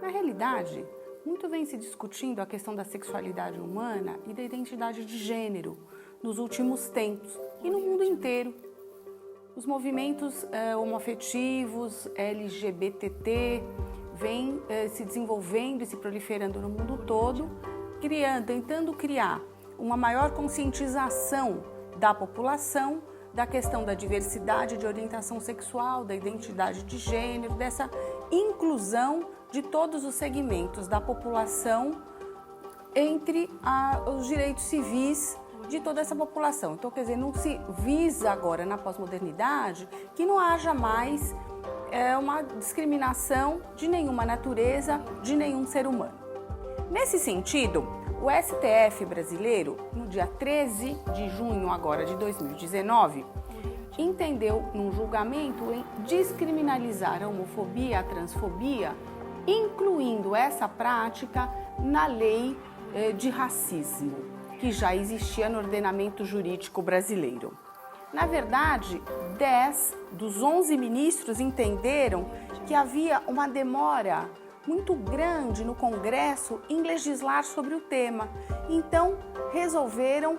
Na realidade, muito vem se discutindo a questão da sexualidade humana e da identidade de gênero nos últimos tempos e no mundo inteiro. Os movimentos homoafetivos, LGBTT, vêm se desenvolvendo e se proliferando no mundo todo, tentando criar uma maior conscientização da população da questão da diversidade de orientação sexual, da identidade de gênero, dessa inclusão de todos os segmentos da população entre os direitos civis de toda essa população. Então, quer dizer, não se visa agora na pós-modernidade que não haja mais uma discriminação de nenhuma natureza, de nenhum ser humano. Nesse sentido, o STF brasileiro, no dia 13 de junho agora de 2019, entendeu num julgamento em descriminalizar a homofobia e a transfobia, incluindo essa prática na lei de racismo, que já existia no ordenamento jurídico brasileiro. Na verdade, 10 dos 11 ministros entenderam que havia uma demora muito grande no Congresso em legislar sobre o tema. Então, resolveram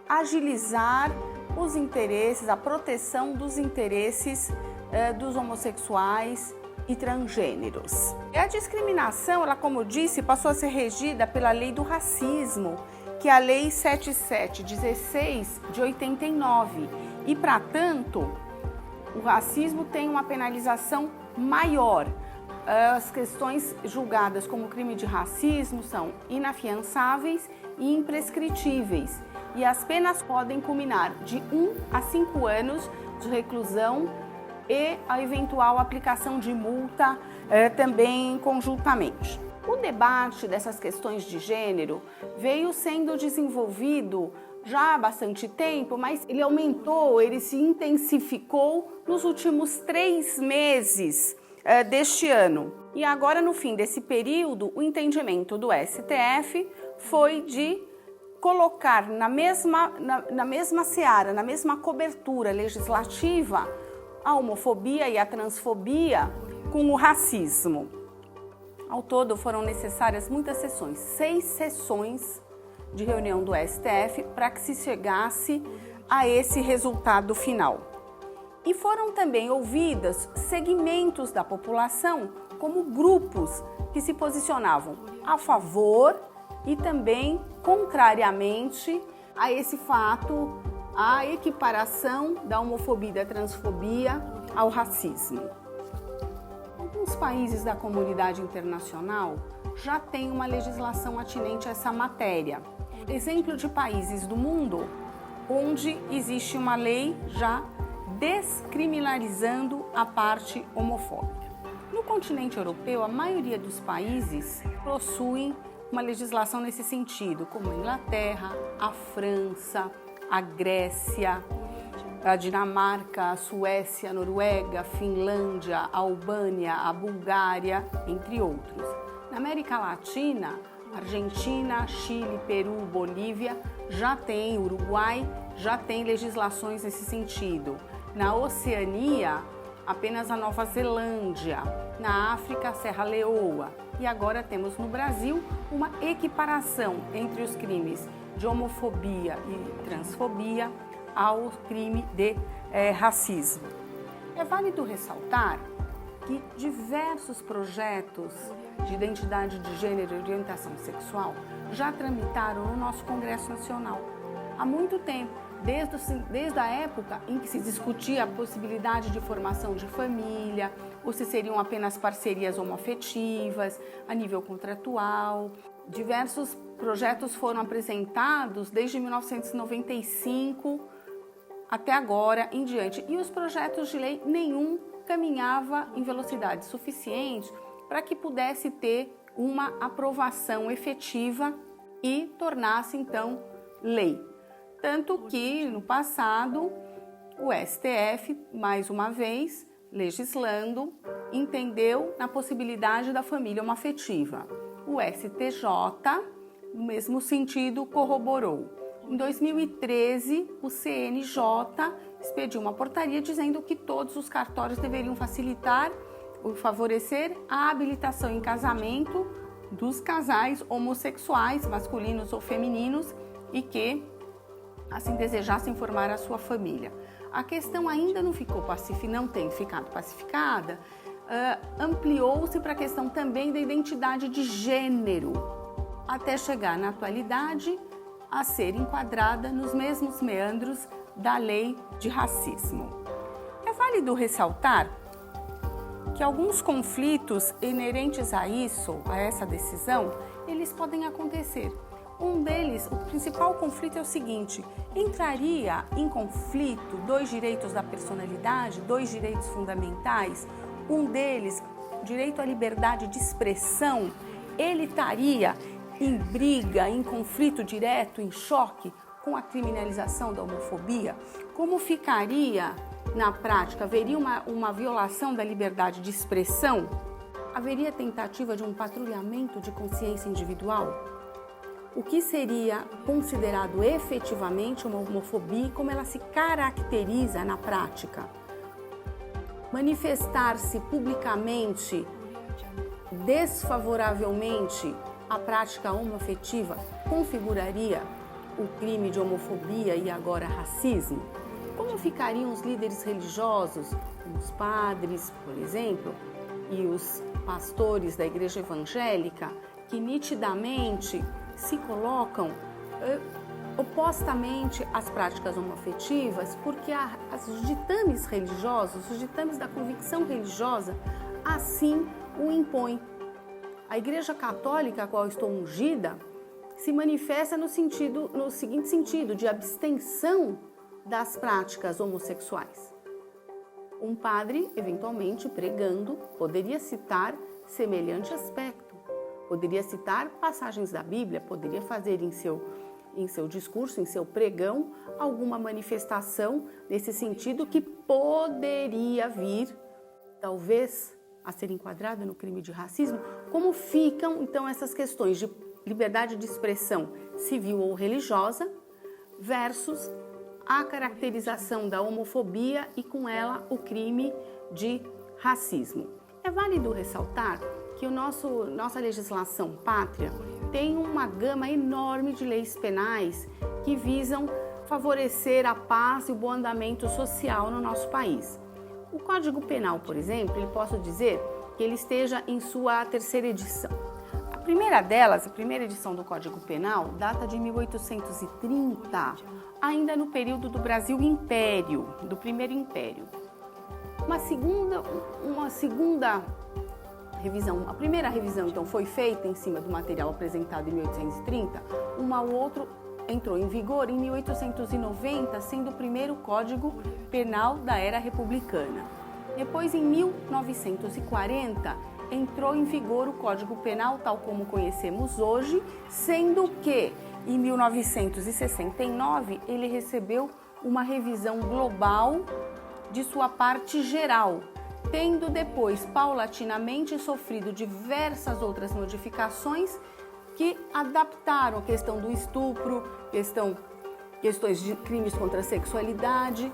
agilizar os interesses, a proteção dos interesses dos homossexuais e transgêneros. E a discriminação, ela, como eu disse, passou a ser regida pela lei do racismo, que é a Lei 7716 de 89. E, para tanto, o racismo tem uma penalização maior. As questões julgadas como crime de racismo são inafiançáveis e imprescritíveis. E as penas podem culminar de 1 a 5 anos de reclusão e a eventual aplicação de multa também conjuntamente. O debate dessas questões de gênero veio sendo desenvolvido já há bastante tempo, mas ele aumentou, ele se intensificou nos últimos 3 meses deste ano. E agora, no fim desse período, o entendimento do STF foi de colocar na mesma seara, na mesma cobertura legislativa, a homofobia e a transfobia com o racismo. Ao todo, foram necessárias muitas sessões, 6 sessões de reunião do STF para que se chegasse a esse resultado final. E foram também ouvidas segmentos da população, como grupos que se posicionavam a favor e também contrariamente a esse fato, a equiparação da homofobia e da transfobia ao racismo. Alguns países da comunidade internacional já têm uma legislação atinente a essa matéria. Exemplo de países do mundo onde existe uma lei já descriminalizando a parte homofóbica. No continente europeu, a maioria dos países possuem uma legislação nesse sentido, como a Inglaterra, a França, a Grécia, a Dinamarca, a Suécia, a Noruega, a Finlândia, a Albânia, a Bulgária, entre outros. Na América Latina, Argentina, Chile, Peru, Bolívia já tem, Uruguai já tem legislações nesse sentido. Na Oceania, apenas a Nova Zelândia, na África, a Serra Leoa. E agora temos no Brasil uma equiparação entre os crimes de homofobia e transfobia ao crime de racismo. É válido ressaltar que diversos projetos de identidade de gênero e orientação sexual já tramitaram no nosso Congresso Nacional há muito tempo, desde a época em que se discutia a possibilidade de formação de família, ou se seriam apenas parcerias homoafetivas, a nível contratual. Diversos projetos foram apresentados desde 1995 até agora em diante, e os projetos de lei nenhum caminhava em velocidade suficiente para que pudesse ter uma aprovação efetiva e tornasse então lei. Tanto que no passado o STF, mais uma vez, legislando, entendeu na possibilidade da família homoafetiva. O STJ, no mesmo sentido, corroborou. Em 2013, o CNJ expediu uma portaria dizendo que todos os cartórios deveriam facilitar favorecer a habilitação em casamento dos casais homossexuais, masculinos ou femininos, e que assim desejassem formar a sua família. A questão ainda não ficou não tem ficado pacificada, ampliou-se para a questão também da identidade de gênero, até chegar na atualidade a ser enquadrada nos mesmos meandros da lei de racismo. É válido ressaltar que alguns conflitos inerentes a isso, a essa decisão, eles podem acontecer. Um deles, o principal conflito é o seguinte: entraria em conflito dois direitos da personalidade, dois direitos fundamentais. Um deles, o direito à liberdade de expressão, ele estaria em briga, em conflito direto, em choque com a criminalização da homofobia? Como ficaria na prática? Haveria uma violação da liberdade de expressão? Haveria tentativa de um patrulhamento de consciência individual? O que seria considerado efetivamente uma homofobia e como ela se caracteriza na prática? Manifestar-se publicamente desfavoravelmente à prática homoafetiva configuraria o crime de homofobia e agora racismo? Como ficariam os líderes religiosos, como os padres, por exemplo, e os pastores da igreja evangélica, que nitidamente se colocam opostamente às práticas homoafetivas, porque os ditames religiosos, os ditames da convicção religiosa, assim o impõem. A Igreja Católica, a qual estou ungida, se manifesta no seguinte sentido, de abstenção das práticas homossexuais. Um padre, eventualmente pregando, poderia citar semelhante aspecto, poderia citar passagens da Bíblia, poderia fazer em seu discurso, em seu pregão, alguma manifestação nesse sentido que poderia vir, talvez, a ser enquadrada no crime de racismo. Como ficam, então, essas questões de liberdade de expressão civil ou religiosa versus a caracterização da homofobia e, com ela, o crime de racismo? É válido ressaltar que nossa legislação pátria tem uma gama enorme de leis penais que visam favorecer a paz e o bom andamento social no nosso país. O Código Penal, por exemplo, posso dizer que ele esteja em sua terceira edição. A primeira delas, a primeira edição do Código Penal, data de 1830, ainda no período do Brasil Império, do Primeiro Império. Uma segunda revisão, a primeira revisão então foi feita em cima do material apresentado em 1830, outro entrou em vigor em 1890, sendo o primeiro Código Penal da era republicana. Depois, em 1940, entrou em vigor o Código Penal tal como conhecemos hoje, sendo que em 1969 ele recebeu uma revisão global de sua parte geral, tendo depois paulatinamente sofrido diversas outras modificações que adaptaram a questão do estupro, questões de crimes contra a sexualidade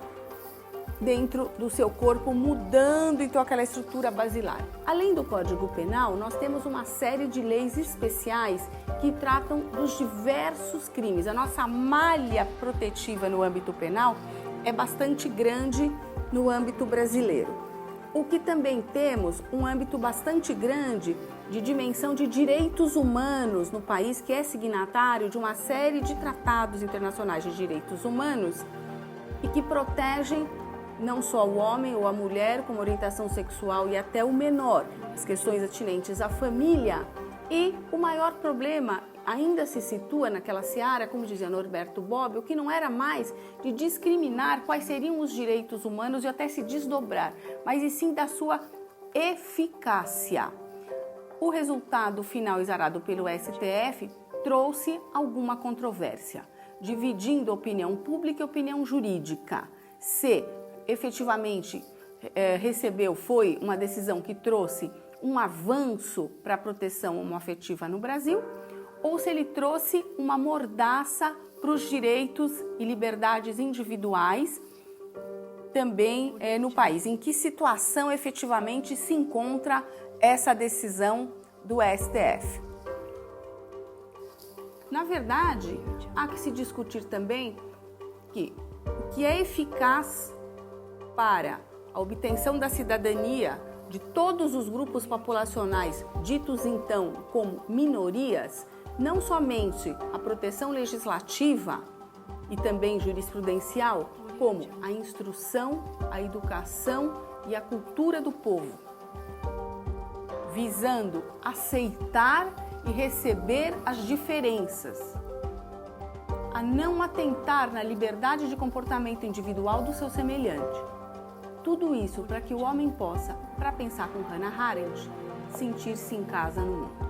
dentro do seu corpo, mudando então aquela estrutura basilar. Além do Código Penal, nós temos uma série de leis especiais que tratam dos diversos crimes. A nossa malha protetiva no âmbito penal é bastante grande no âmbito brasileiro. O que também temos um âmbito bastante grande de dimensão de direitos humanos no país, que é signatário de uma série de tratados internacionais de direitos humanos e que protegem não só o homem ou a mulher com orientação sexual e até o menor, as questões atinentes à família. E o maior problema ainda se situa naquela seara, como dizia Norberto Bobbio, que não era mais de discriminar quais seriam os direitos humanos e até se desdobrar, mas e sim da sua eficácia. O resultado final exarado pelo STF trouxe alguma controvérsia, dividindo a opinião pública e a opinião jurídica. Se efetivamente foi uma decisão que trouxe um avanço para a proteção homoafetiva no Brasil, ou se ele trouxe uma mordaça para os direitos e liberdades individuais também no país. Em que situação efetivamente se encontra essa decisão do STF? Na verdade, há que se discutir também que o que é eficaz para a obtenção da cidadania de todos os grupos populacionais ditos então como minorias, não somente a proteção legislativa e também jurisprudencial, como a instrução, a educação e a cultura do povo, visando aceitar e receber as diferenças, a não atentar na liberdade de comportamento individual do seu semelhante. Tudo isso para que o homem possa, para pensar com Hannah Arendt, sentir-se em casa no mundo.